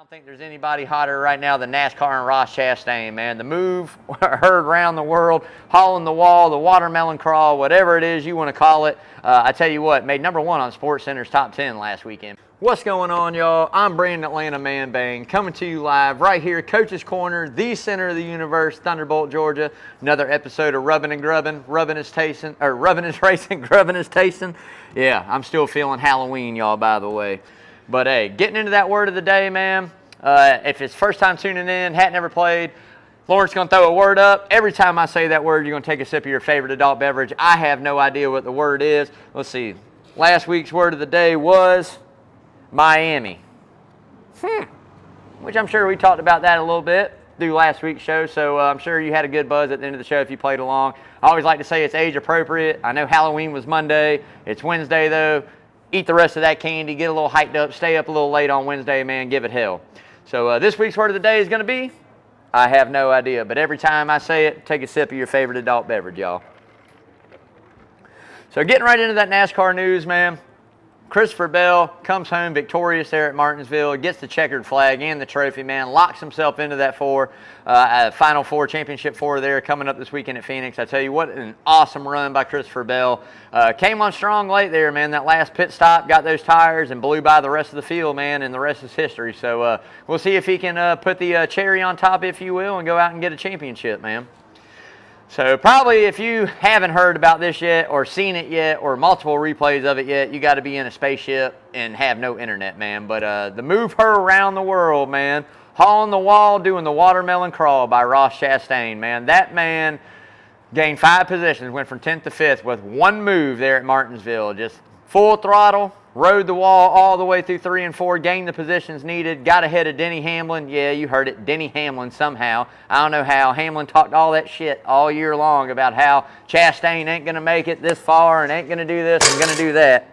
don't think there's anybody hotter right now than NASCAR and Ross Chastain, man. The move heard around the world, hauling the wall, the watermelon crawl, whatever it is you want to call it. I tell you what, made #1 on SportsCenter's top 10 last weekend. What's going on, y'all? I'm Brandon Atlanta Man Bang, coming to you live right here, Coach's Corner, the center of the universe, Thunderbolt, Georgia. Another episode of Rubbin' and Grubbin', Rubbin' is tasting, or Rubbin' is racing, Grubbin' is tasting. Yeah, I'm still feeling Halloween, y'all, by the way. But hey, getting into that word of the day, man. If it's first time tuning in, hadn't ever played, Lawrence going to throw a word up. Every time I say that word, you're going to take a sip of your favorite adult beverage. I have no idea what the word is. Let's see. Last week's word of the day was Miami. Which I'm sure we talked about that a little bit through last week's show, so I'm sure you had a good buzz at the end of the show if you played along. I always like to say it's age appropriate. I know Halloween was Monday. It's Wednesday, though. Eat the rest of that candy, get a little hyped up, stay up a little late on Wednesday, man, give it hell. So this week's word of the day is going to be, I have no idea. But every time I say it, take a sip of your favorite adult beverage, y'all. So getting right into that NASCAR news, man. Christopher Bell comes home victorious there at Martinsville, gets the checkered flag and the trophy, man, locks himself into that Final Four, Championship 4 there coming up this weekend at Phoenix. I tell you what, an awesome run by Christopher Bell. Came on strong late there, man. That last pit stop, got those tires, and blew by the rest of the field, man, and the rest is history. So we'll see if he can put the cherry on top, if you will, and go out and get a championship, man. So probably if you haven't heard about this yet or seen it yet or multiple replays of it yet, you got to be in a spaceship and have no internet, man. But the move her around the world, man, hauling the wall, doing the watermelon crawl by Ross Chastain, man. That man gained 5 positions, went from 10th to 5th with one move there at Martinsville. Just full throttle, rode the wall all the way through 3 and 4, gained the positions needed, got ahead of Denny Hamlin. Yeah, you heard it, Denny Hamlin somehow. I don't know how. Hamlin talked all that shit all year long about how Chastain ain't going to make it this far and ain't going to do this and going to do that.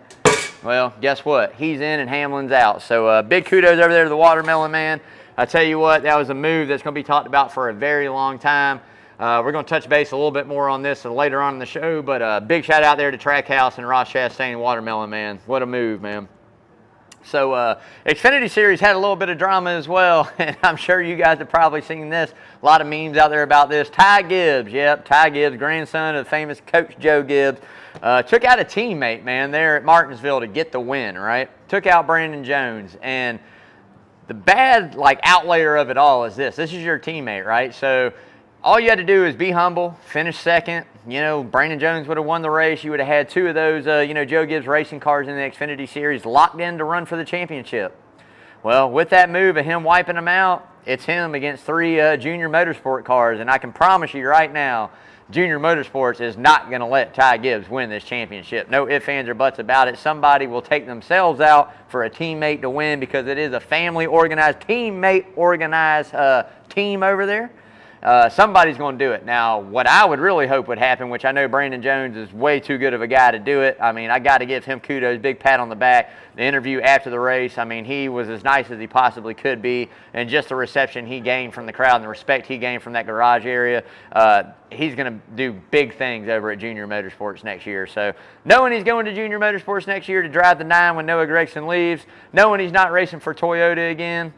Well, guess what? He's in and Hamlin's out. So big kudos over there to the Watermelon Man. I tell you what, that was a move that's going to be talked about for a very long time. We're going to touch base a little bit more on this later on in the show, but big shout out there to Trackhouse and Ross Chastain and Watermelon, man. What a move, man. So Xfinity Series had a little bit of drama as well, and I'm sure you guys have probably seen this. A lot of memes out there about this. Ty Gibbs, yep, Ty Gibbs, grandson of the famous Coach Joe Gibbs, took out a teammate, man, there at Martinsville to get the win, right? Took out Brandon Jones, and the bad, outlayer of it all is this. This is your teammate, right? So all you had to do is be humble, finish second. You know, Brandon Jones would have won the race. You would have had 2 of those, Joe Gibbs racing cars in the Xfinity Series locked in to run for the championship. Well, with that move of him wiping them out, it's him against 3 Junior Motorsport cars. And I can promise you right now, Junior Motorsports is not going to let Ty Gibbs win this championship. No ifs, ands, or buts about it. Somebody will take themselves out for a teammate to win because it is a family-organized, teammate-organized team over there. Somebody's going to do it. Now, what I would really hope would happen, which I know Brandon Jones is way too good of a guy to do it. I mean, I got to give him kudos, big pat on the back. The interview after the race, I mean, he was as nice as he possibly could be, and just the reception he gained from the crowd and the respect he gained from that garage area, he's going to do big things over at Junior Motorsports next year. So knowing he's going to Junior Motorsports next year to drive the 9 when Noah Gragson leaves, knowing he's not racing for Toyota again,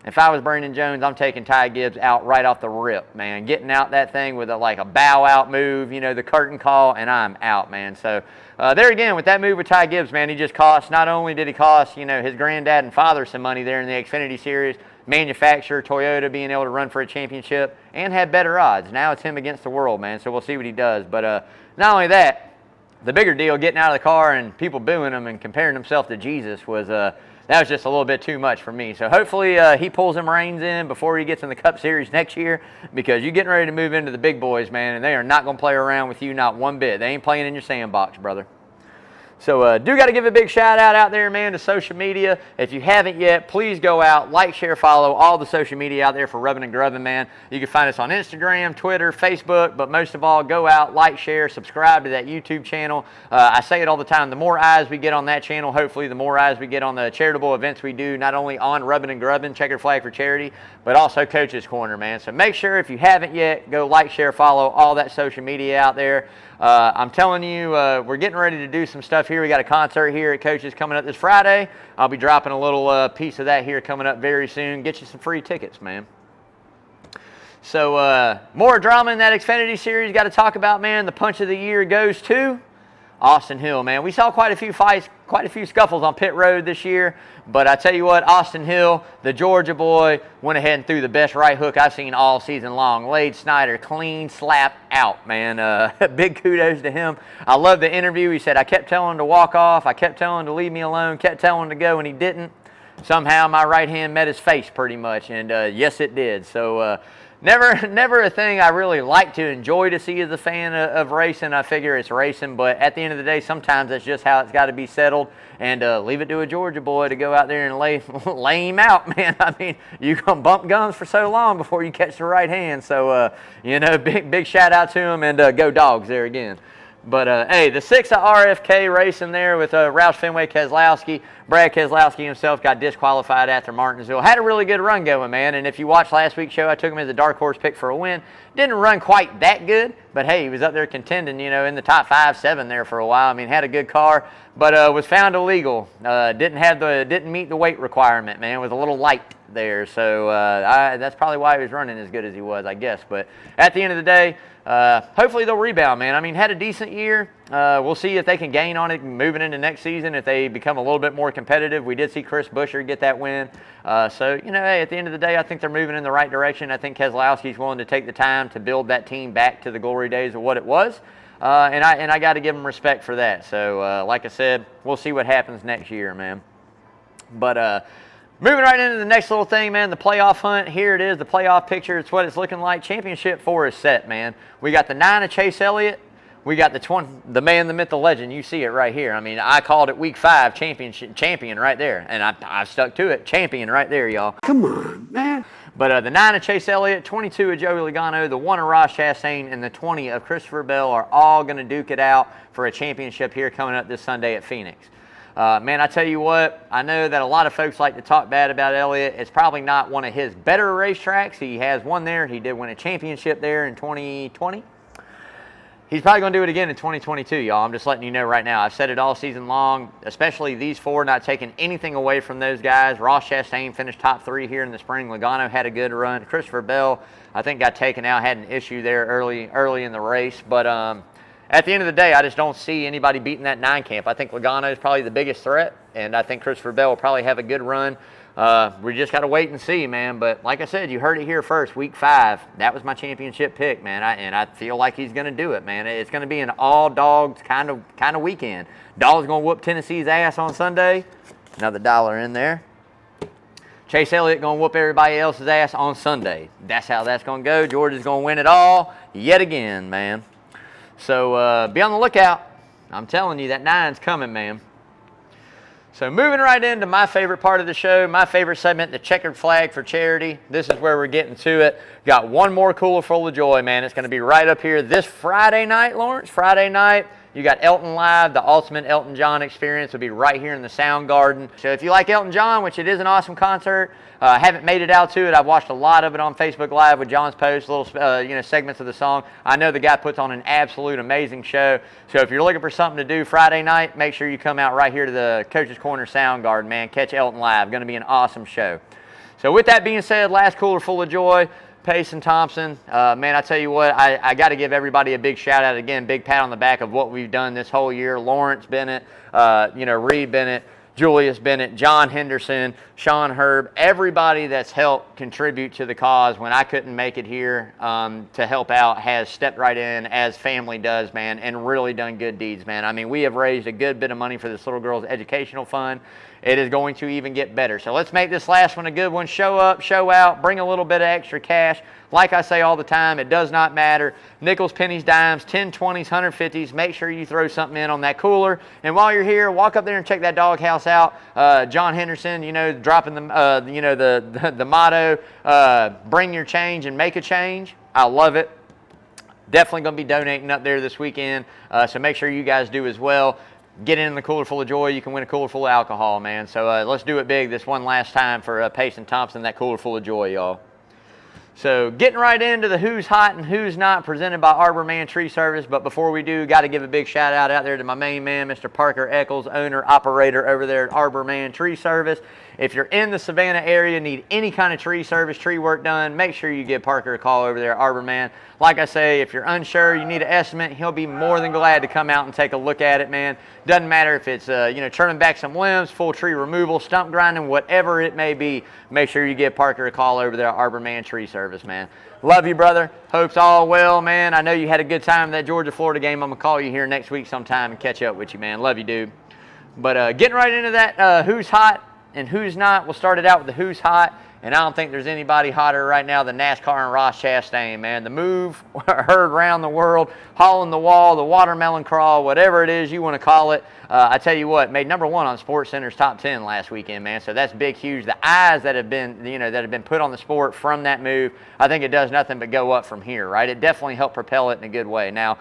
if I was Brandon Jones, I'm taking Ty Gibbs out right off the rip, man. Getting out that thing with a bow-out move, the curtain call, and I'm out, man. So there again, with that move with Ty Gibbs, man, he just cost, not only did he cost, his granddad and father some money there in the Xfinity Series, manufacturer, Toyota, being able to run for a championship, and had better odds. Now it's him against the world, man, so we'll see what he does. But not only that, the bigger deal, getting out of the car and people booing him and comparing himself to Jesus was that was just a little bit too much for me. So hopefully he pulls them reins in before he gets in the Cup Series next year, because you're getting ready to move into the big boys, man, and they are not going to play around with you not one bit. They ain't playing in your sandbox, brother. So do got to give a big shout out there, man, to social media. If you haven't yet, please go out, like, share, follow all the social media out there for Rubbin' and Grubbin', man. You can find us on Instagram, Twitter, Facebook, but most of all, go out, like, share, subscribe to that YouTube channel. I say it all the time, the more eyes we get on that channel, hopefully the more eyes we get on the charitable events we do, not only on Rubbin' and Grubbin', Checkered Flag for Charity, but also Coach's Corner, man. So make sure if you haven't yet, go like, share, follow all that social media out there. I'm telling you, we're getting ready to do some stuff stuff here. We got a concert here at Coach's coming up this Friday. I'll be dropping a little piece of that here coming up very soon. Get you some free tickets, man. So more drama in that Xfinity series. Got to talk about, man. The punch of the year goes to Austin Hill, man. We saw quite a few fights, quite a few scuffles on pit road this year. But I tell you what, Austin Hill, the Georgia boy, went ahead and threw the best right hook I've seen all season long. Laid Snyder clean slap out, man. Big kudos to him. I love the interview. He said, I kept telling him to walk off. I kept telling him to leave me alone. Kept telling him to go, and he didn't. Somehow my right hand met his face pretty much, and yes, it did. So never a thing I really like to enjoy to see as a fan of racing. I figure it's racing, but at the end of the day, sometimes that's just how it's got to be settled. And leave it to a Georgia boy to go out there and lay him out, man. I mean, you can bump guns for so long before you catch the right hand. So, big shout out to him, and go Dogs there again. But, hey, the 6 of RFK racing there with Roush Fenway Keselowski. Brad Keselowski himself got disqualified after Martinsville. Had a really good run going, man. And if you watched last week's show, I took him as a dark horse pick for a win. Didn't run quite that good, but, hey, he was up there contending, in the top 5, 7 there for a while. I mean, had a good car, but was found illegal. Didn't meet the weight requirement, man. Was a little light there. So that's probably why he was running as good as he was, I guess. But at the end of the day, hopefully they'll rebound, man. I mean, had a decent year. We'll see if they can gain on it moving into next season, if they become a little bit more competitive. We did see Chris Buescher get that win. Hey, at the end of the day, I think they're moving in the right direction. I think Keselowski's willing to take the time to build that team back to the glory days of what it was. And I got to give them respect for that. So, like I said, we'll see what happens next year, man. But moving right into the next little thing, man, the playoff hunt. Here it is, the playoff picture. It's what it's looking like. Championship 4 is set, man. We got the 9 of Chase Elliott. We got the 20, the man, the myth, the legend. You see it right here. I mean, I called it week 5 champion right there, and I stuck to it. Champion right there, y'all. Come on, man. But the 9 of Chase Elliott, 22 of Joey Logano, the 1 of Ross Chastain, and the 20 of Christopher Bell are all going to duke it out for a championship here coming up this Sunday at Phoenix. Man, I tell you what, I know that a lot of folks like to talk bad about Elliott. It's probably not one of his better racetracks. He has one there. He did win a championship there in 2020. He's probably going to do it again in 2022, y'all. I'm just letting you know right now. I've said it all season long, especially these 4, not taking anything away from those guys. Ross Chastain finished top 3 here in the spring. Logano had a good run. Christopher Bell, I think, got taken out, had an issue there early in the race. But at the end of the day, I just don't see anybody beating that 9 camp. I think Logano is probably the biggest threat, and I think Christopher Bell will probably have a good run. We just got to wait and see, man. But like I said, you heard it here first, week 5. That was my championship pick, man. And I feel like he's going to do it, man. It's going to be an all-dogs kind of weekend. Dogs going to whoop Tennessee's ass on Sunday. Another $1 in there. Chase Elliott going to whoop everybody else's ass on Sunday. That's how that's going to go. Georgia's going to win it all yet again, man. So be on the lookout. I'm telling you, that 9's coming, man. So moving right into my favorite part of the show, my favorite segment, the checkered flag for charity. This is where we're getting to it. Got one more cooler full of joy, man. It's going to be right up here this Friday night, Lawrence. Friday night, you got Elton Live, the ultimate Elton John experience will be right here in the Sound Garden. So if you like Elton John, which it is an awesome concert, haven't made it out to it. I've watched a lot of it on Facebook Live with John's posts, little segments of the song. I know the guy puts on an absolute amazing show. So if you're looking for something to do Friday night, make sure you come out right here to the Coach's Corner Sound Garden, man. Catch Elton Live. Going to be an awesome show. So with that being said, last cooler full of joy, Payson Thompson. Man, I tell you what, I got to give everybody a big shout out again, big pat on the back of what we've done this whole year. Lawrence Bennett, Reed Bennett, Julius Bennett, John Henderson, Sean Herb, everybody that's helped contribute to the cause when I couldn't make it here to help out has stepped right in as family does, man, and really done good deeds, man. I mean, we have raised a good bit of money for this little girl's educational fund. It is going to even get better. So let's make this last one a good one. Show up, show out, bring a little bit of extra cash. Like I say all the time, it does not matter. Nickels, pennies, dimes, 10, 20s, 150s. Make sure you throw something in on that cooler. And while you're here, walk up there and check that doghouse out. John Henderson, dropping the motto, bring your change and make a change. I love it. Definitely going to be donating up there this weekend. So make sure you guys do as well. Get in the cooler full of joy. You can win a cooler full of alcohol, man. So let's do it big this one last time for Payson Thompson, that cooler full of joy, y'all. So getting right into the who's hot and who's not, presented by Arbor Man Tree Service. But before we do, got to give a big shout out there to my main man, Mr. Parker Eccles, owner, operator over there at Arbor Man Tree Service. If you're in the Savannah area, need any kind of tree service, tree work done, make sure you give Parker a call over there at Arbor Man. Like I say, if you're unsure, you need an estimate, he'll be more than glad to come out and take a look at it, man. Doesn't matter if it's, trimming back some limbs, full tree removal, stump grinding, whatever it may be, make sure you give Parker a call over there at Arbor Man Tree Service, man. Love you, brother. Hope's all well, man. I know you had a good time in that Georgia-Florida game. I'm going to call you here next week sometime and catch up with you, man. Love you, dude. But getting right into that who's hot and who's not, we'll start it out with the who's hot. And I don't think there's anybody hotter right now than NASCAR and Ross Chastain, man. The move heard around the world, hauling the wall, the watermelon crawl, whatever it is you want to call it. I tell you what, made #1 on SportsCenter's top 10 last weekend, man. So that's big, huge. The eyes that have been put on the sport from that move, I think it does nothing but go up from here, right? It definitely helped propel it in a good way. Now,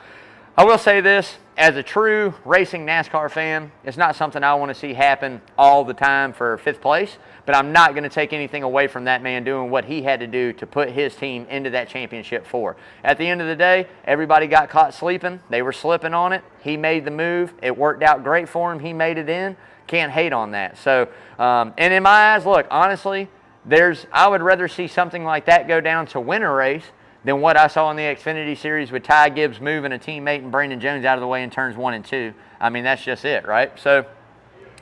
I will say this, as a true racing NASCAR fan, it's not something I want to see happen all the time for 5th place, but I'm not going to take anything away from that man doing what he had to do to put his team into that championship 4. At the end of the day, everybody got caught sleeping. They were slipping on it. He made the move. It worked out great for him. He made it in. Can't hate on that. So, and in my eyes, look, honestly, I would rather see something like that go down to win a race than what I saw in the Xfinity Series with Ty Gibbs moving a teammate and Brandon Jones out of the way in turns 1 and 2. I mean, that's just it, right? So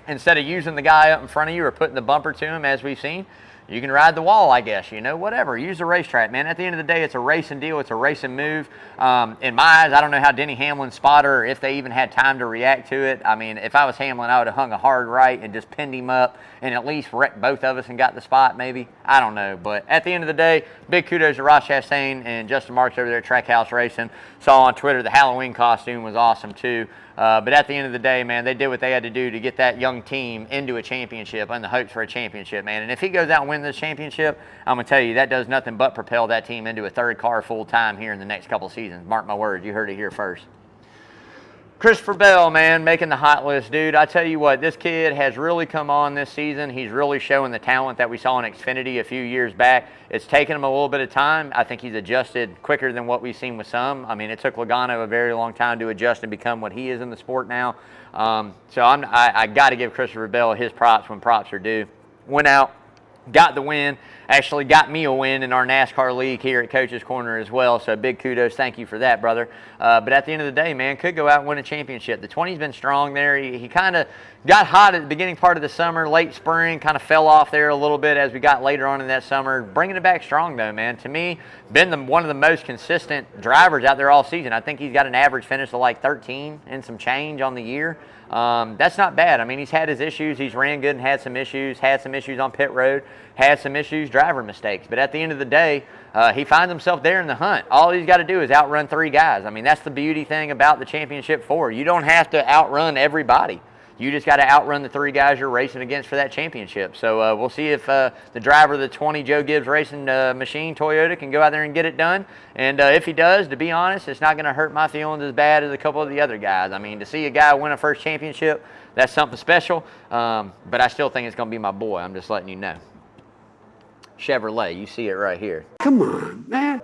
instead of using the guy up in front of you or putting the bumper to him, as we've seen, you can ride the wall, I guess, whatever. Use the racetrack, man. At the end of the day, it's a racing deal. It's a racing move. In my eyes, I don't know how Denny Hamlin's spotter, or if they even had time to react to it. I mean, if I was Hamlin, I would have hung a hard right and just pinned him up and at least wrecked both of us and got the spot, maybe. I don't know. But at the end of the day, big kudos to Ross Chastain and Justin Marks over there at Trackhouse Racing. Saw on Twitter the Halloween costume was awesome, too. But at the end of the day, man, they did what they had to do to get that young team into a championship and the hopes for a championship, man. And if he goes out and wins this championship, I'm going to tell you, that does nothing but propel that team into a 3rd car full-time here in the next couple seasons. Mark my words. You heard it here first. Christopher Bell, man, making the hot list, dude. I tell you what, this kid has really come on this season. He's really showing the talent that we saw in Xfinity a few years back. It's taken him a little bit of time. I think he's adjusted quicker than what we've seen with some. I mean, it took Logano a very long time to adjust and become what he is in the sport now. So I got to give Christopher Bell his props when props are due. Went out, got the win, actually got me a win in our NASCAR league here at Coach's Corner as well, so big kudos. Thank you for that, brother. But at the end of the day, man, could go out and win a championship. The 20's been strong there. He kind of got hot at the beginning part of the summer, late spring, kind of fell off there a little bit as we got later on in that summer. Bringing it back strong, though, man. To me, been one of the most consistent drivers out there all season. I think he's got an average finish of like 13 and some change on the year. That's not bad. I mean, he's had his issues. He's ran good and had some issues on pit road, had some issues, driver mistakes. But at the end of the day, he finds himself there in the hunt. All he's got to do is outrun 3 guys. I mean, that's the beauty thing about the championship 4. You don't have to outrun everybody. You just got to outrun the 3 guys you're racing against for that championship. So we'll see if the driver of the 20 Joe Gibbs Racing machine, Toyota, can go out there and get it done. And if he does, to be honest, it's not going to hurt my feelings as bad as a couple of the other guys. I mean, to see a guy win a first championship, that's something special. But I still think it's going to be my boy. I'm just letting you know. Chevrolet, you see it right here. Come on, man.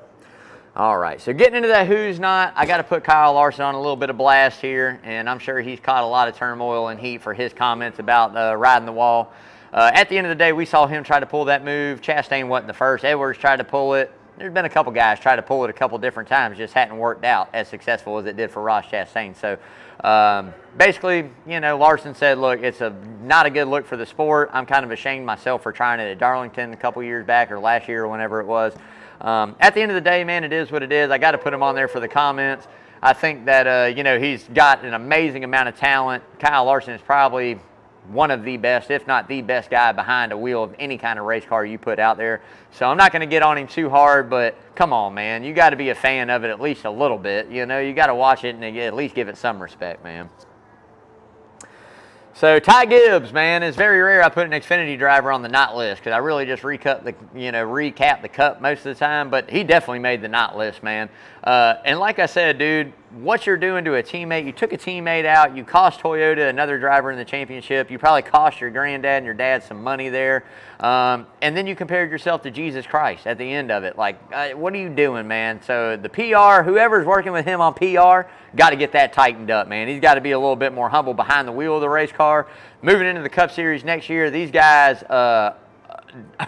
All right, so getting into that who's not, I got to put Kyle Larson on a little bit of blast here, and I'm sure he's caught a lot of turmoil and heat for his comments about riding the wall. At the end of the day, we saw him try to pull that move. Chastain wasn't the first. Edwards tried to pull it. There's been a couple guys try to pull it a couple different times, just hadn't worked out as successful as it did for Ross Chastain. So basically, Larson said, look, it's not a good look for the sport. I'm kind of ashamed myself for trying it at Darlington a couple years back or last year or whenever it was. At the end of the day, man, it is what it is. I got to put him on there for the comments. I think that, he's got an amazing amount of talent. Kyle Larson is probably one of the best, if not the best guy behind a wheel of any kind of race car you put out there. So I'm not going to get on him too hard, but come on, man. You got to be a fan of it at least a little bit. You got to watch it and at least give it some respect, man. So Ty Gibbs, man, it's very rare I put an Xfinity driver on the not list because I really just recap the cup most of the time, but he definitely made the not list, man. And like I said, dude, what you're doing to a teammate. You took a teammate out. You cost Toyota, another driver in the championship. You probably cost your granddad and your dad some money there. And then you compared yourself to Jesus Christ at the end of it. Like, what are you doing, man? So the PR, whoever's working with him on PR, got to get that tightened up, man. He's got to be a little bit more humble behind the wheel of the race car. Moving into the Cup Series next year, these guys are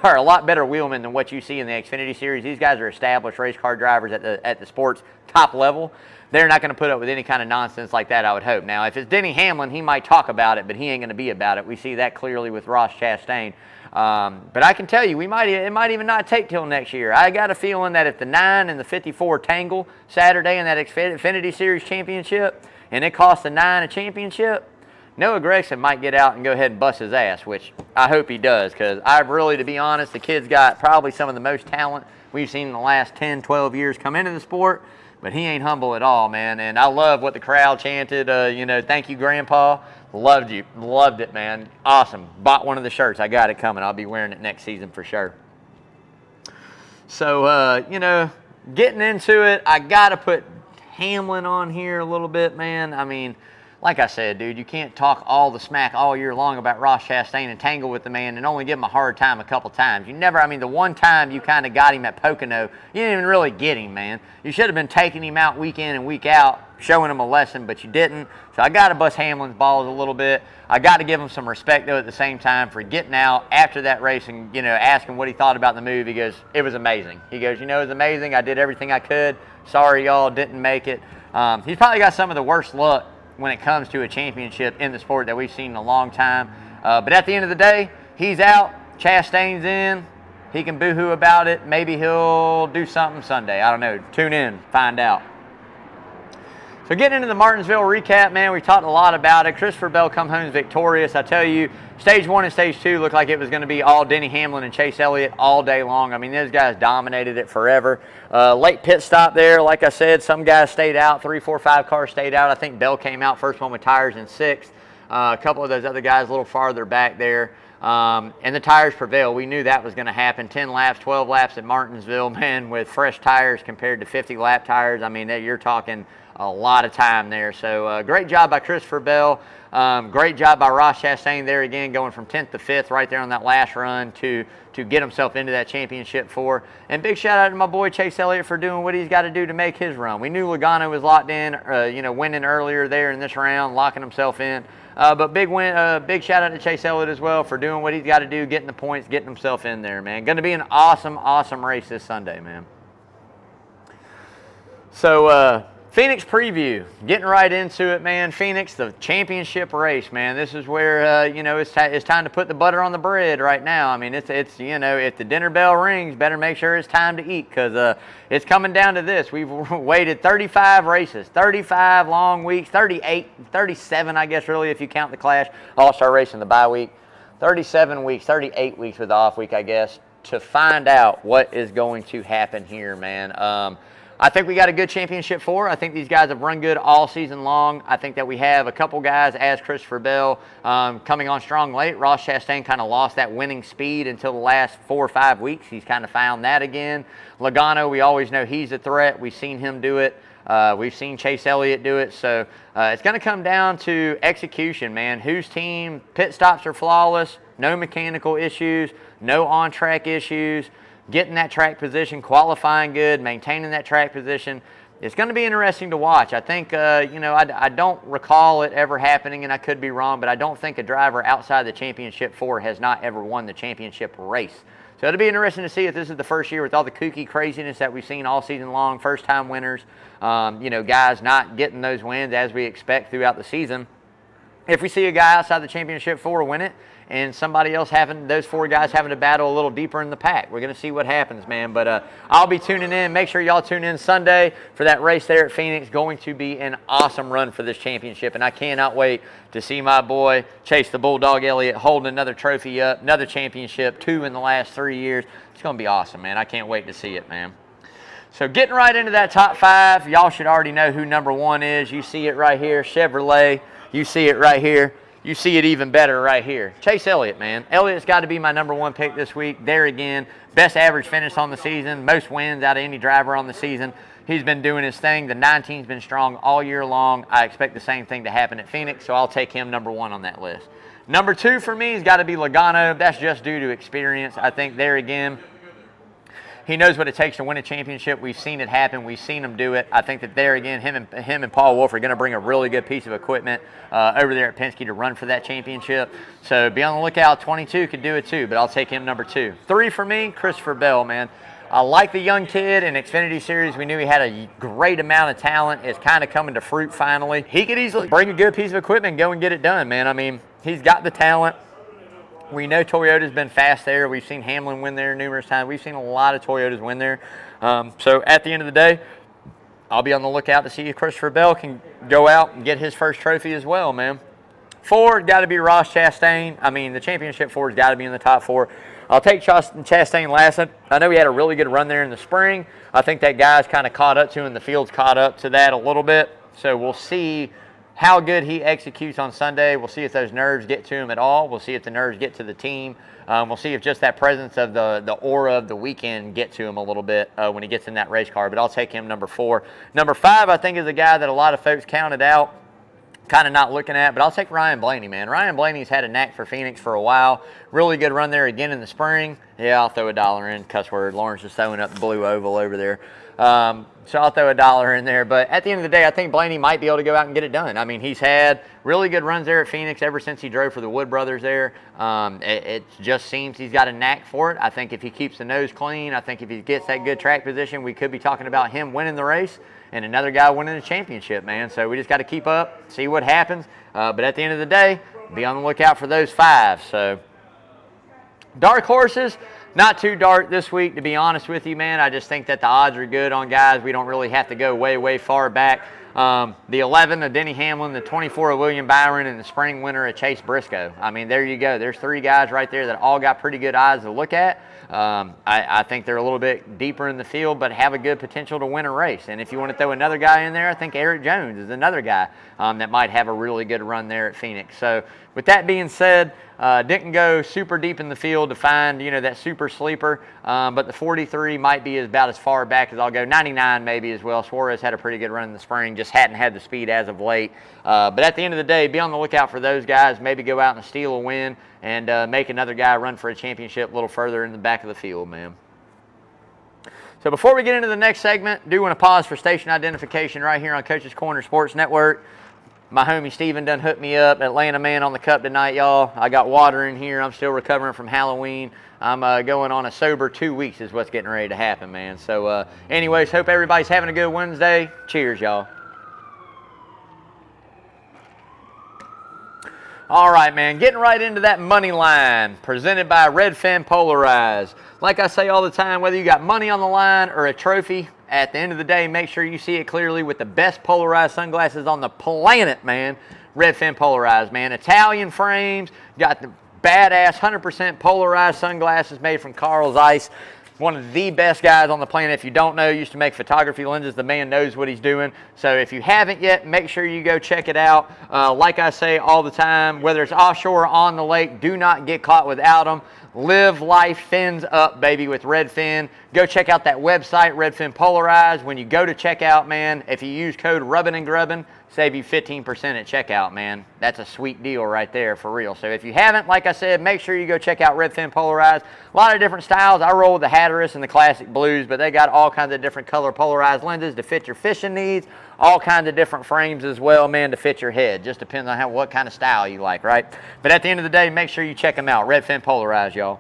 a lot better wheelmen than what you see in the Xfinity Series. These guys are established race car drivers at the sport's top level. They're not going to put up with any kind of nonsense like that, I would hope. Now, if it's Denny Hamlin, he might talk about it, but he ain't going to be about it. We see that clearly with Ross Chastain. But I can tell you, it might even not take till next year. I got a feeling that if the 9 and the 54 tangle Saturday in that Xfinity Series championship, and it costs the 9 a championship, Noah Gragson might get out and go ahead and bust his ass, which I hope he does, because to be honest, the kid's got probably some of the most talent we've seen in the last 10, 12 years come into the sport, but he ain't humble at all, man. And I love what the crowd chanted, thank you, Grandpa. Loved it, man. Awesome. Bought one of the shirts. I got it coming. I'll be wearing it next season for sure. So, getting into it, I got to put Hamlin on here a little bit, man. I mean, like I said, dude, you can't talk all the smack all year long about Ross Chastain and tangle with the man and only give him a hard time a couple times. The one time you kind of got him at Pocono, you didn't even really get him, man. You should have been taking him out week in and week out, showing him a lesson, but you didn't. So I got to bust Hamlin's balls a little bit. I got to give him some respect, though, at the same time for getting out after that race and, asking what he thought about the move. He goes, it was amazing. He goes, it was amazing. I did everything I could. Sorry, y'all, didn't make it. He's probably got some of the worst luck when it comes to a championship in the sport that we've seen in a long time. But at the end of the day, he's out. Chastain's in. He can boo-hoo about it. Maybe he'll do something Sunday. I don't know. Tune in. Find out. So getting into the Martinsville recap, man, we talked a lot about it. Christopher Bell come home victorious. I tell you, Stage 1 and Stage 2 looked like it was going to be all Denny Hamlin and Chase Elliott all day long. I mean, those guys dominated it forever. Late pit stop there. Like I said, some guys stayed out. 3, 4, 5 cars stayed out. I think Bell came out first one with tires in 6th. A couple of those other guys a little farther back there. And the tires prevailed. We knew that was going to happen. 10 laps, 12 laps at Martinsville, man, with fresh tires compared to 50-lap tires. I mean, you're talking a lot of time there. So great job by Christopher Bell. Great job by Ross Chastain there again, going from 10th to 5th right there on that last run to get himself into that championship 4. And big shout out to my boy Chase Elliott for doing what he's got to do to make his run. We knew Logano was locked in, winning earlier there in this round, locking himself in. But big shout out to Chase Elliott as well for doing what he's got to do, getting the points, getting himself in there, man. Going to be an awesome, awesome race this Sunday, man. So, Phoenix preview, getting right into it, man. Phoenix, the championship race, man. This is where, it's time to put the butter on the bread right now. I mean, it's if the dinner bell rings, better make sure it's time to eat because it's coming down to this. We've waited 35 races, 35 long weeks, 38, 37, I guess, really, if you count the Clash All-Star race and the bye week. 37 weeks, 38 weeks with the off week, I guess, to find out what is going to happen here, man. I think we got a good championship 4. I think these guys have run good all season long. I think that we have a couple guys, as Christopher Bell, coming on strong late. Ross Chastain kind of lost that winning speed until the last 4 or 5 weeks. He's kind of found that again. Logano, we always know he's a threat. We've seen him do it. We've seen Chase Elliott do it. So it's going to come down to execution, man. Whose team pit stops are flawless, no mechanical issues, no on-track issues. Getting that track position, qualifying good, maintaining that track position. It's going to be interesting to watch. I think, I don't recall it ever happening, and I could be wrong, but I don't think a driver outside the championship 4 has not ever won the championship race. So it'll be interesting to see if this is the first year with all the kooky craziness that we've seen all season long, first-time winners, guys not getting those wins as we expect throughout the season. If we see a guy outside the championship 4 win it, and somebody else those 4 guys having to battle a little deeper in the pack. We're going to see what happens, man. But I'll be tuning in. Make sure y'all tune in Sunday for that race there at Phoenix. Going to be an awesome run for this championship, and I cannot wait to see my boy Chase the Bulldog Elliott holding another trophy up, another championship, 2 in the last 3 years. It's going to be awesome, man. I can't wait to see it, man. So getting right into that top 5, y'all should already know who number 1 is. You see it right here, Chevrolet. You see it right here. You see it even better right here. Chase Elliott, man. Elliott's got to be my number 1 pick this week. There again, best average finish on the season, most wins out of any driver on the season. He's been doing his thing. The 19's been strong all year long. I expect the same thing to happen at Phoenix, so I'll take him number 1 on that list. Number 2 for me has got to be Logano. That's just due to experience. I think there again, he knows what it takes to win a championship. We've seen it happen. We've seen him do it. I think that there again, him and Paul Wolf are going to bring a really good piece of equipment over there at Penske to run for that championship. So be on the lookout. 22 could do it too, but I'll take him number 2. 3 for me, Christopher Bell, man. I like the young kid in Xfinity Series. We knew he had a great amount of talent. It's kind of coming to fruit finally. He could easily bring a good piece of equipment and go and get it done, man. I mean, he's got the talent. We know Toyota's been fast there. We've seen Hamlin win there numerous times. We've seen a lot of Toyotas win there. So at the end of the day, I'll be on the lookout to see if Christopher Bell can go out and get his first trophy as well, man. 4, got to be Ross Chastain. I mean, the championship 4's got to be in the top 4. I'll take Chastain last. I know he had a really good run there in the spring. I think that guy's kind of caught up to him. The field's caught up to that a little bit. So we'll see how good he executes on Sunday. We'll see if those nerves get to him at all. We'll see if the nerves get to the team. We'll see if just that presence of the aura of the weekend get to him a little bit when he gets in that race car. But I'll take him number 4. Number 5, I think, is a guy that a lot of folks counted out, kind of not looking at, but I'll take Ryan Blaney, man. Ryan Blaney's had a knack for Phoenix for a while. Really good run there again in the spring. Yeah, I'll throw $1 in. Cuss word. Lawrence is throwing up the blue oval over there. So I'll throw $1 in there. But at the end of the day, I think Blaney might be able to go out and get it done. I mean, he's had really good runs there at Phoenix ever since he drove for the Wood brothers there. It just seems he's got a knack for it. I think if he keeps the nose clean, I think if he gets that good track position, we could be talking about him winning the race and another guy winning the championship, man. So we just got to keep up, see what happens. But at the end of the day, be on the lookout for those 5. So dark horses. Not too dark this week, to be honest with you, man. I just think that the odds are good on guys. We don't really have to go way, way far back. The 11 of Denny Hamlin, the 24 of William Byron, and the spring winner of Chase Briscoe. I mean, there you go. There's 3 guys right there that all got pretty good odds to look at. I think they're a little bit deeper in the field, but have a good potential to win a race. And if you want to throw another guy in there, I think Eric Jones is another guy that might have a really good run there at Phoenix. So with that being said, didn't go super deep in the field to find, that super sleeper, but the 43 might be about as far back as I'll go. 99 maybe as well. Suarez had a pretty good run in the spring, just hadn't had the speed as of late. But at the end of the day, be on the lookout for those guys. Maybe go out and steal a win and make another guy run for a championship a little further in the back of the field, man. So before we get into the next segment, do want to pause for station identification right here on Coach's Corner Sports Network. My homie Steven done hooked me up. Atlanta man on the cup tonight, y'all. I got water in here. I'm still recovering from Halloween. I'm going on a sober 2 weeks is what's getting ready to happen, man. So anyways, hope everybody's having a good Wednesday. Cheers, y'all. All right, man, getting right into that money line presented by Redfin Polarized. Like I say all the time, whether you got money on the line or a trophy, at the end of the day, make sure you see it clearly with the best polarized sunglasses on the planet, man. Redfin Polarized, man. Italian frames, got the badass 100% polarized sunglasses made from Carl Zeiss. One of the best guys on the planet. If you don't know, used to make photography lenses. The man knows what he's doing. So if you haven't yet, make sure you go check it out. Like I say all the time, whether it's offshore or on the lake, do not get caught without them. Live life fins up, baby, with Redfin. Go check out that website, Redfin Polarized. When you go to checkout, man, if you use code Rubbin' and Grubbin', save you 15% at checkout, man. That's a sweet deal right there, for real. So if you haven't, like I said, make sure you go check out Redfin Polarized. A lot of different styles. I roll with the Hatteras and the classic blues, but they got all kinds of different color polarized lenses to fit your fishing needs. All kinds of different frames as well, man, to fit your head. Just depends on what kind of style you like, right? But at the end of the day, make sure you check them out. Redfin Polarized, y'all.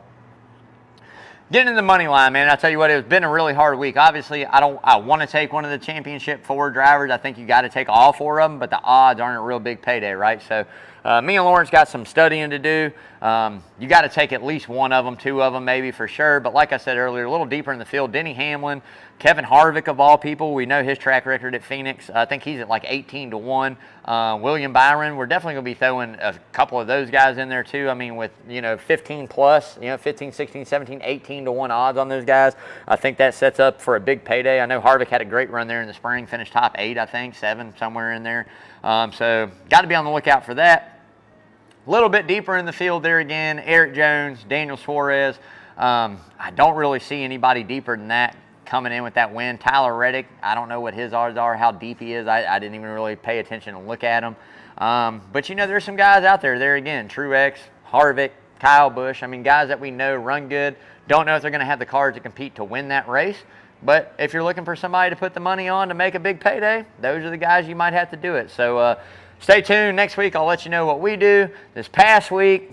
Getting in the money line, man, I tell you what, it's been a really hard week. Obviously, I want to take one of the championship 4 drivers. I think you got to take all 4 of them, but the odds aren't a real big payday, right? So me and Lawrence got some studying to do. You got to take at least one of them, 2 of them maybe for sure. But like I said earlier, a little deeper in the field, Denny Hamlin, Kevin Harvick of all people. We know his track record at Phoenix. I think he's at like 18-1. William Byron, we're definitely going to be throwing a couple of those guys in there too. I mean, with 15 plus, 15, 16, 17, 18-1 odds on those guys. I think that sets up for a big payday. I know Harvick had a great run there in the spring, finished top 8, I think 7, somewhere in there. So got to be on the lookout for that. A little bit deeper in the field there again, Eric Jones, Daniel Suarez. I don't really see anybody deeper than that. coming in with that win. Tyler Reddick, I don't know what his odds are, how deep he is. I didn't even really pay attention and look at him. But, you know, there's some guys out there again, Truex, Harvick, Kyle Busch. I mean, guys that we know run good. Don't know if they're going to have the cars to compete to win that race. But if you're looking for somebody to put the money on to make a big payday, those are the guys you might have to do it. So stay tuned. Next week I'll let you know what we do. This past week,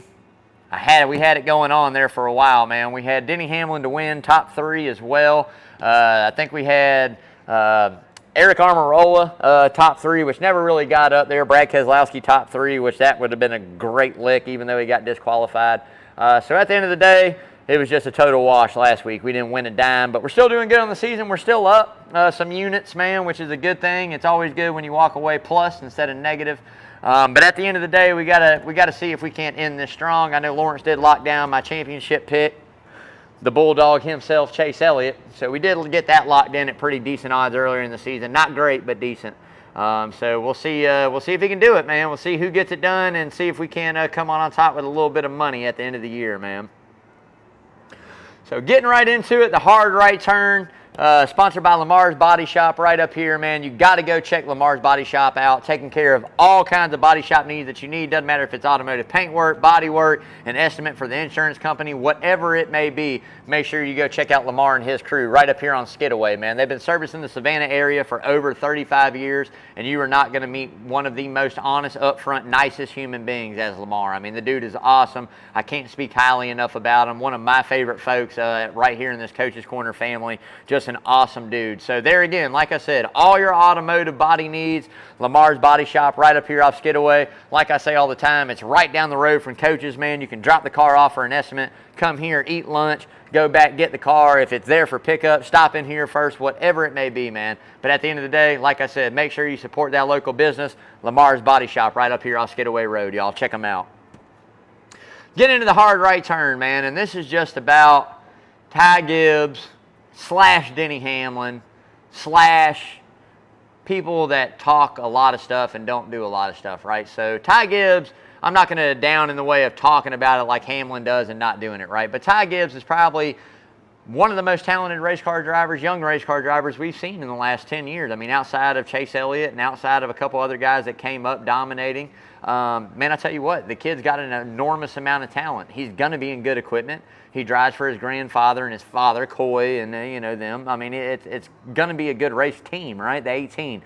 we had it going on there for a while, man. We had Denny Hamlin to win, top 3 as well. I think we had Eric Almirola, top 3, which never really got up there. Brad Keselowski, top 3, which that would have been a great lick, even though he got disqualified. So at the end of the day, it was just a total wash last week. We didn't win a dime, but we're still doing good on the season. We're still up some units, man, which is a good thing. It's always good when you walk away plus instead of negative. But at the end of the day, we gotta see if we can't end this strong. I know Lawrence did lock down my championship pick, the Bulldog himself, Chase Elliott. So we did get that locked in at pretty decent odds earlier in the season. Not great, but decent. So we'll see if he can do it, man. We'll see who gets it done and see if we can come on top with a little bit of money at the end of the year, man. So getting right into it, the hard right turn, sponsored by Lamar's Body Shop right up here, man. You got to go check Lamar's Body Shop out, taking care of all kinds of body shop needs that you need. Doesn't matter if it's automotive paint work, body work, an estimate for the insurance company, whatever it may be. Make sure you go check out Lamar and his crew right up here on Skidaway, man. They've been servicing the Savannah area for over 35 years, and you are not going to meet one of the most honest, upfront, nicest human beings as Lamar. I mean, the dude is awesome. I can't speak highly enough about him. One of my favorite folks right here in this Coach's Corner family. Just an awesome dude. So there again, like I said, all your automotive body needs, Lamar's Body Shop right up here off Skidaway. Like I say all the time, it's right down the road from Coach's, man. You can drop the car off for an estimate, come here, eat lunch, go back, get the car. If it's there for pickup, stop in here first, whatever it may be, man. But at the end of the day, like I said, make sure you support that local business, Lamar's Body Shop right up here off Skidaway Road, y'all. Check them out. Get into the hard right turn, man, and this is just about Ty Gibbs / Denny Hamlin / people that talk a lot of stuff and don't do a lot of stuff, right? So Ty Gibbs, I'm not going to down in the way of talking about it like Hamlin does and not doing it, right? But Ty Gibbs is probably one of the most talented race car drivers, young race car drivers we've seen in the last 10 years. I mean, outside of Chase Elliott and outside of a couple other guys that came up dominating, man, I tell you what, the kid's got an enormous amount of talent. He's going to be in good equipment. He drives for his grandfather and his father, Coy, and you know them. I mean, it's going to be a good race team, right? The 18.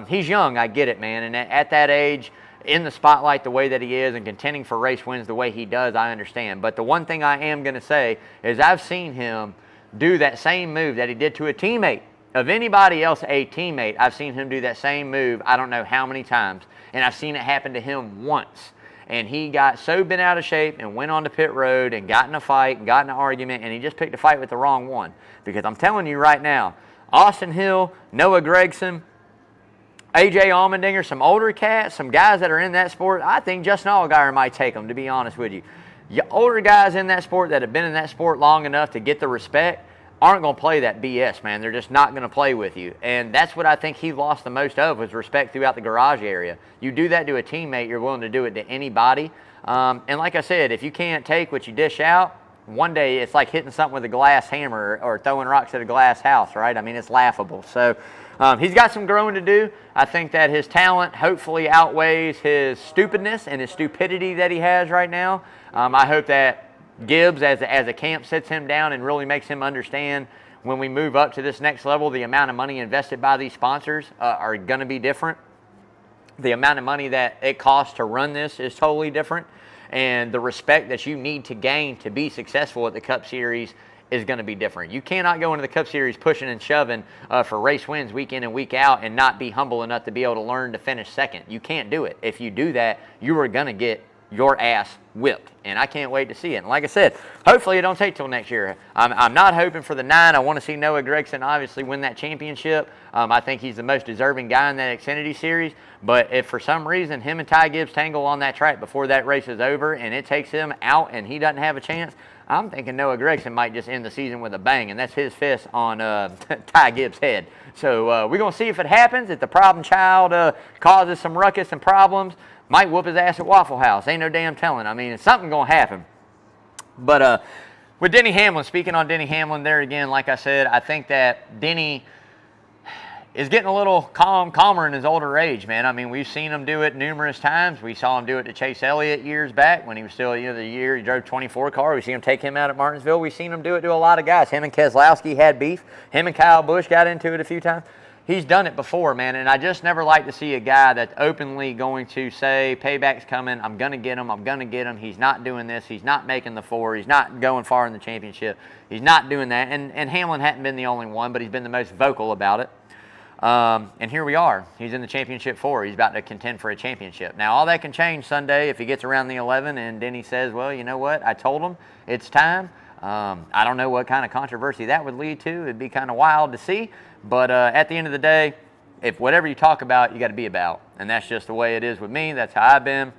He's young, I get it, man. And at that age, in the spotlight the way that he is and contending for race wins the way he does, I understand. But the one thing I am going to say is I've seen him do that same move that he did to a teammate. Of anybody else, a teammate, I've seen him do that same move I don't know how many times. And I've seen it happen to him once. And he got so bent out of shape and went on to pit road and got in a fight and got in an argument, and he just picked a fight with the wrong one. Because I'm telling you right now, Austin Hill, Noah Gragson, AJ Allmendinger, some older cats, some guys that are in that sport, I think Justin Allgaier might take them, to be honest with you. You older guys in that sport that have been in that sport long enough to get the respect aren't going to play that BS, man. They're just not going to play with you. And that's what I think he lost the most of, was respect throughout the garage area. You do that to a teammate, you're willing to do it to anybody. And like I said, if you can't take what you dish out, one day it's like hitting something with a glass hammer or throwing rocks at a glass house, right? I mean, it's laughable. So he's got some growing to do. I think that his talent hopefully outweighs his stupidness and his stupidity that he has right now. I hope that Gibbs, as a camp, sits him down and really makes him understand when we move up to this next level, the amount of money invested by these sponsors are going to be different. The amount of money that it costs to run this is totally different. And the respect that you need to gain to be successful at the Cup Series is going to be different. You cannot go into the Cup Series pushing and shoving for race wins week in and week out and not be humble enough to be able to learn to finish second. You can't do it. If you do that, you are going to get your ass whipped, and I can't wait to see it. And like I said, hopefully it don't take till next year. I'm not hoping for the 9. I want to see Noah Gragson obviously win that championship. I think he's the most deserving guy in that Xfinity Series, but if for some reason him and Ty Gibbs tangle on that track before that race is over and it takes him out and he doesn't have a chance, I'm thinking Noah Gragson might just end the season with a bang, and that's his fist on Ty Gibbs' head. So we're going to see if it happens. If the problem child causes some ruckus and problems, might whoop his ass at Waffle House. Ain't no damn telling. I mean, it's something going to happen. But With Denny Hamlin, speaking on Denny Hamlin there again, like I said, I think that Denny is getting a little calmer in his older age, man. I mean, we've seen him do it numerous times. We saw him do it to Chase Elliott years back when he was still, the year he drove 24 car. We seen him take him out at Martinsville. We've seen him do it to a lot of guys. Him and Keselowski had beef. Him and Kyle Busch got into it a few times. He's done it before, man, and I just never like to see a guy that's openly going to say, payback's coming, I'm going to get him. He's not doing this. He's not making the 4. He's not going far in the championship. He's not doing that, and Hamlin hadn't been the only one, but he's been the most vocal about it. And here we are. He's in the championship 4. He's about to contend for a championship. Now, all that can change Sunday if he gets around the 11 and Denny says, well, you know what? I told him it's time. I don't know what kind of controversy that would lead to. It'd be kind of wild to see. But at the end of the day, if whatever you talk about, you got to be about. And that's just the way it is with me. That's how I've been.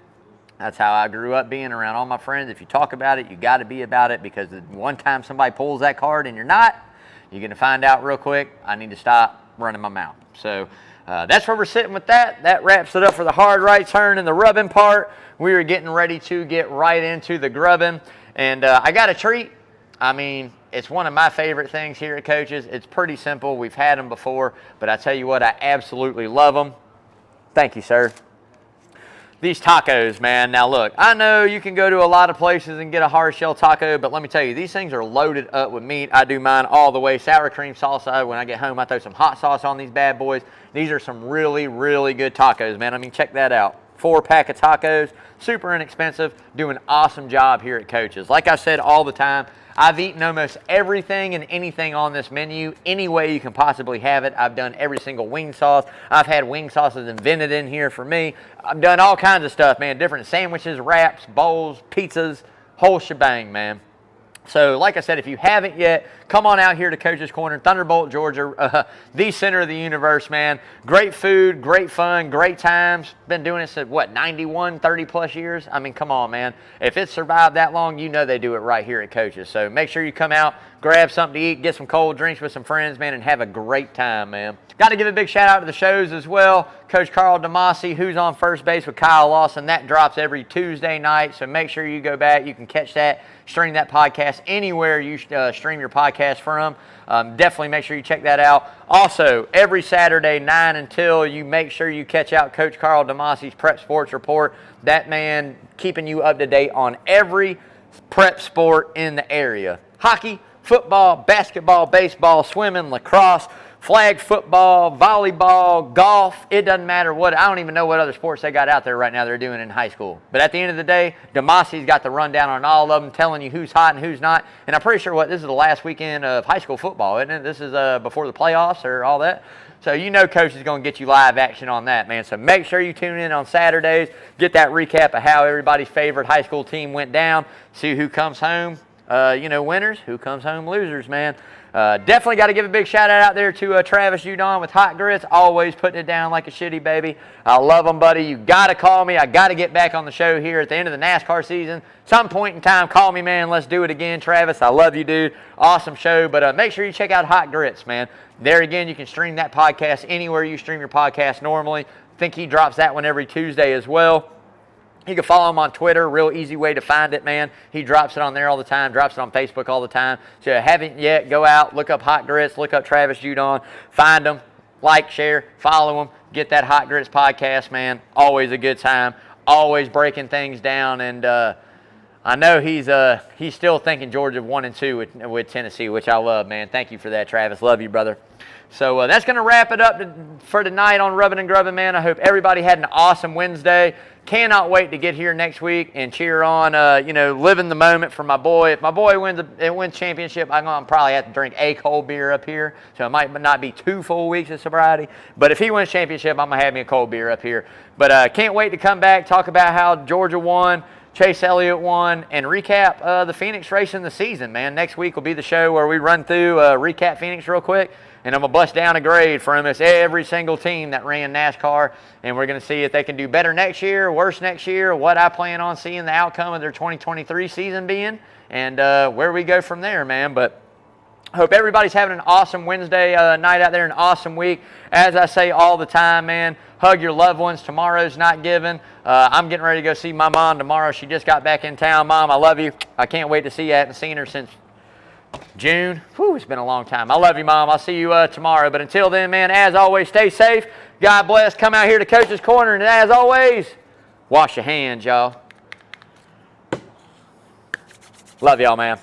That's how I grew up being around all my friends. If you talk about it, you got to be about it, because the one time somebody pulls that card and you're not, you're going to find out real quick, I need to stop running my mouth. So that's where we're sitting with that. That wraps it up for the hard right turn and the rubbing part. We are getting ready to get right into the grubbing. And I got a treat. I mean, it's one of my favorite things here at Coach's. It's pretty simple. We've had them before, but I tell you what, I absolutely love them. Thank you, sir. These tacos, man. Now, look, I know you can go to a lot of places and get a hard shell taco, but let me tell you, these things are loaded up with meat. I do mine all the way. Sour cream salsa. When I get home, I throw some hot sauce on these bad boys. These are some really, really good tacos, man. I mean, check that out. 4-pack of tacos, super inexpensive, do an awesome job here at Coach's. Like I said all the time, I've eaten almost everything and anything on this menu, any way you can possibly have it. I've done every single wing sauce. I've had wing sauces invented in here for me. I've done all kinds of stuff, man, different sandwiches, wraps, bowls, pizzas, whole shebang, man. So, like I said, if you haven't yet, come on out here to Coach's Corner, Thunderbolt, Georgia, the center of the universe, man. Great food, great fun, great times. Been doing this at, 91, 30-plus years? I mean, come on, man. If it's survived that long, you know they do it right here at Coach's. So make sure you come out, grab something to eat, get some cold drinks with some friends, man, and have a great time, man. Got to give a big shout-out to the shows as well. Coach Carl DeMasi, Who's on First Base with Kyle Lawson. That drops every Tuesday night, so make sure you go back. You can catch that, stream that podcast anywhere you stream your podcast from. Definitely make sure you check that out. Also, every Saturday, 9 until, you make sure you catch out Coach Carl DeMasi's Prep Sports Report. That man keeping you up to date on every prep sport in the area. Hockey, football, basketball, baseball, swimming, lacrosse, flag football, volleyball, golf. It doesn't matter what. I don't even know what other sports they got out there right now they're doing in high school. But at the end of the day, DeMasi's got the rundown on all of them, telling you who's hot and who's not. And I'm pretty sure this is the last weekend of high school football, isn't it? This is before the playoffs or all that. So you know Coach is going to get you live action on that, man. So make sure you tune in on Saturdays, get that recap of how everybody's favorite high school team went down, see who comes home, winners, who comes home losers, man. Definitely got to give a big shout out there to Travis Udon with Hot Grits, always putting it down like a shitty baby. I love them, buddy. You got to call me. I got to get back on the show here at the end of the NASCAR season. Some point in time, call me, man. Let's do it again, Travis. I love you, dude. Awesome show. But make sure you check out Hot Grits, man. There again, you can stream that podcast anywhere you stream your podcast normally. I think he drops that one every Tuesday as well. You can follow him on Twitter, real easy way to find it, man. He drops it on there all the time, drops it on Facebook all the time. So if you haven't yet, go out, look up Hot Grits, look up Travis Judon, find him, like, share, follow him, get that Hot Grits podcast, man. Always a good time, always breaking things down. And I know he's still thinking Georgia 1-2 with Tennessee, which I love, man. Thank you for that, Travis. Love you, brother. So that's going to wrap it up for tonight on Rubbin' and Grubbin', man. I hope everybody had an awesome Wednesday. Cannot wait to get here next week and cheer on, living the moment for my boy. If my boy wins championship, I'm going to probably have to drink a cold beer up here. So it might not be 2 full weeks of sobriety. But if he wins championship, I'm going to have me a cold beer up here. But can't wait to come back, talk about how Georgia won, Chase Elliott won, and recap the Phoenix race in the season, man. Next week will be the show where we run through, recap Phoenix real quick. And I'm going to bust down a grade for almost every single team that ran NASCAR. And we're going to see if they can do better next year, worse next year, what I plan on seeing the outcome of their 2023 season being, and where we go from there, man. But I hope everybody's having an awesome Wednesday night out there, an awesome week. As I say all the time, man, hug your loved ones. Tomorrow's not given. I'm getting ready to go see my mom tomorrow. She just got back in town. Mom, I love you. I can't wait to see you. I haven't seen her since June. Whew, it's been a long time. I love you, Mom. I'll see you tomorrow. But until then, man, as always, stay safe. God bless. Come out here to Coach's Corner. And as always, wash your hands, y'all. Love y'all, man.